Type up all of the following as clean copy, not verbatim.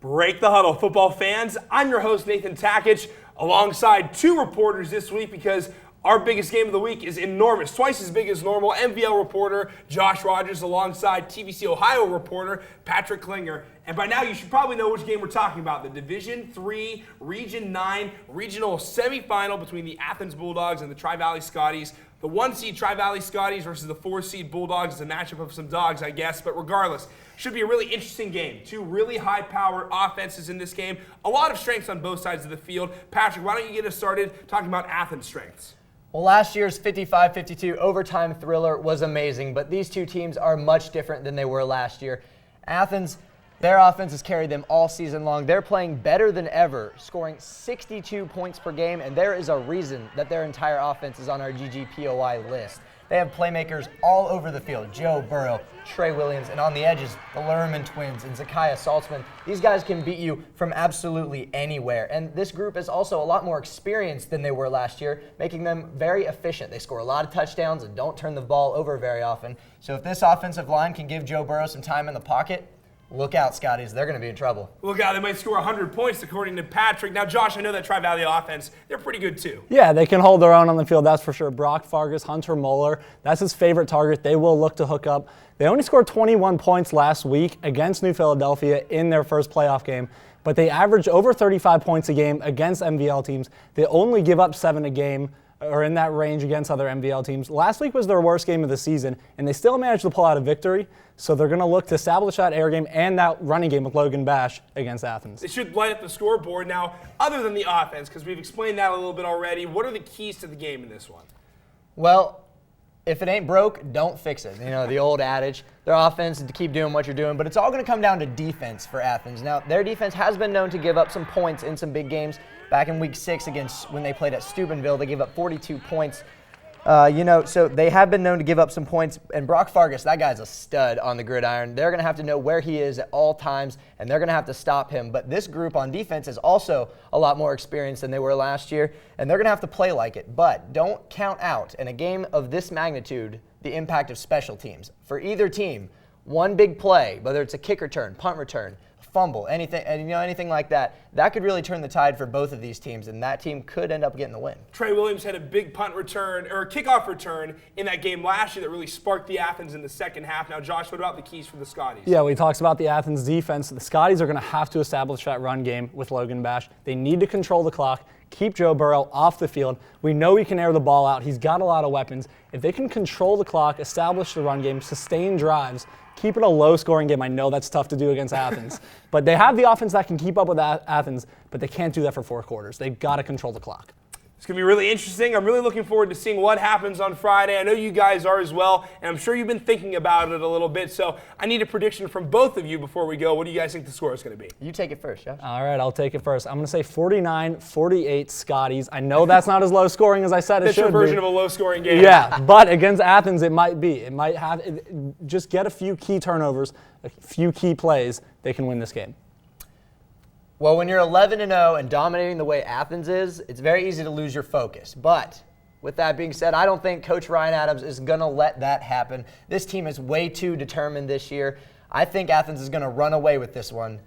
Break the Huddle, football fans. I'm your host, Nathan Takitch, alongside two reporters this week because our biggest game of the week is enormous, twice as big as normal. MVL reporter Josh Rogers alongside TVC-Ohio reporter Patrick Klinger. And by now you should probably know which game we're talking about, the Division III, Region 9 regional semifinal between the Athens Bulldogs and the Tri-Valley Scotties. The 1-seed Tri-Valley Scotties versus the 4-seed Bulldogs is a matchup of some dogs, I guess, but regardless, should be a really interesting game. Two really high-powered offenses in this game. A lot of strengths on both sides of the field. Patrick, why don't you get us started talking about Athens' strengths? Well, last year's 55-52 overtime thriller was amazing, but these two teams are much different than they were last year. Athens, their offense has carried them all season long. They're playing better than ever, scoring 62 points per game, and there is a reason that their entire offense is on our GGPOI list. They have playmakers all over the field: Joe Burrow, Trey Williams, and on the edges, the Lerman twins and Zakiah Saltzman. These guys can beat you from absolutely anywhere. And this group is also a lot more experienced than they were last year, making them very efficient. They score a lot of touchdowns and don't turn the ball over very often. So if this offensive line can give Joe Burrow some time in the pocket, look out, Scotties. They're going to be in trouble. Look out, they might score 100 points, according to Patrick. Now, Josh, I know that Tri-Valley offense, they're pretty good, too. Yeah, they can hold their own on the field, that's for sure. Brock Fargus, Hunter Moeller, that's his favorite target. They will look to hook up. They only scored 21 points last week against New Philadelphia in their first playoff game, but they average over 35 points a game against MVL teams. They only give up 7 a game, or in that range against other MVL teams. Last week was their worst game of the season, and they still managed to pull out a victory. So they're going to look to establish that air game and that running game with Logan Bash against Athens. They should light up the scoreboard. Now, other than the offense, because we've explained that a little bit already, what are the keys to the game in this one? Well, if it ain't broke, don't fix it. You know, the old adage. Their offense is to keep doing what you're doing, but it's all going to come down to defense for Athens. Now, their defense has been known to give up some points in some big games. Back in Week 6 against when they played at Steubenville, they gave up 42 points. So they have been known to give up some points. And Brock Fargus, that guy's a stud on the gridiron. They're going to have to know where he is at all times, and they're going to have to stop him. But this group on defense is also a lot more experienced than they were last year, and they're going to have to play like it. But don't count out, in a game of this magnitude, the impact of special teams. For either team, one big play, whether it's a kick return, punt return, fumble, anything like that, that could really turn the tide for both of these teams, and that team could end up getting the win. Trey Williams had a big punt return, or a kickoff return in that game last year that really sparked the Athens in the second half. Now, Josh, what about the keys for the Scotties? Yeah, we talked about the Athens defense. The Scotties are going to have to establish that run game with Logan Bash. They need to control the clock, keep Joe Burrow off the field. We know he can air the ball out. He's got a lot of weapons. If they can control the clock, establish the run game, sustain drives, keep it a low-scoring game. I know that's tough to do against Athens, but they have the offense that can keep up with Athens, but they can't do that for 4 quarters. They've got to control the clock. It's going to be really interesting. I'm really looking forward to seeing what happens on Friday. I know you guys are as well, and I'm sure you've been thinking about it a little bit, so I need a prediction from both of you before we go. What do you guys think the score is going to be? You take it first, Josh. All right, I'll take it first. I'm going to say 49-48 Scotties. I know that's not as low scoring as I said it should be. That's your version of a low-scoring game. Yeah, but against Athens, it might be. It might have just get a few key turnovers, a few key plays, they can win this game. Well, when you're 11-0 and dominating the way Athens is, it's very easy to lose your focus. But with that being said, I don't think Coach Ryan Adams is going to let that happen. This team is way too determined this year. I think Athens is going to run away with this one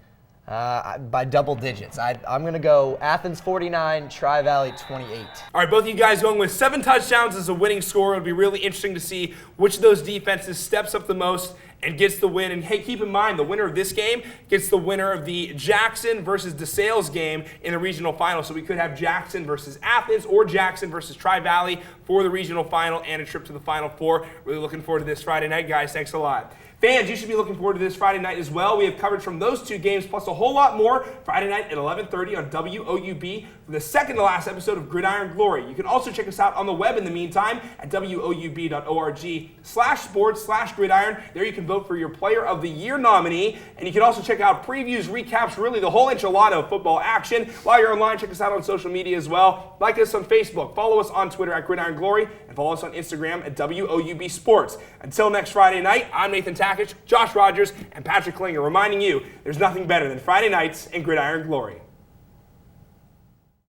by double digits. I'm going to go Athens 49, Tri-Valley 28. All right, both of you guys going with 7 touchdowns as a winning score. It'll be really interesting to see which of those defenses steps up the most and gets the win. And hey, keep in mind, the winner of this game gets the winner of the Jackson versus DeSales game in the regional final. So we could have Jackson versus Athens or Jackson versus Tri-Valley for the regional final and a trip to the Final Four. Really looking forward to this Friday night, guys. Thanks a lot. Fans, you should be looking forward to this Friday night as well. We have coverage from those 2 games, plus a whole lot more Friday night at 11:30 on WOUB for the second to last episode of Gridiron Glory. You can also check us out on the web in the meantime at woub.org/sports/gridiron. There you can vote for your Player of the Year nominee, and you can also check out previews, recaps, really the whole enchilada of football action. While you're online, check us out on social media as well. Like us on Facebook, follow us on Twitter at Gridiron Glory, and follow us on Instagram at WOUB Sports. Until next Friday night, I'm Nathan Takitch, Josh Rogers, and Patrick Klinger reminding you there's nothing better than Friday nights and Gridiron Glory.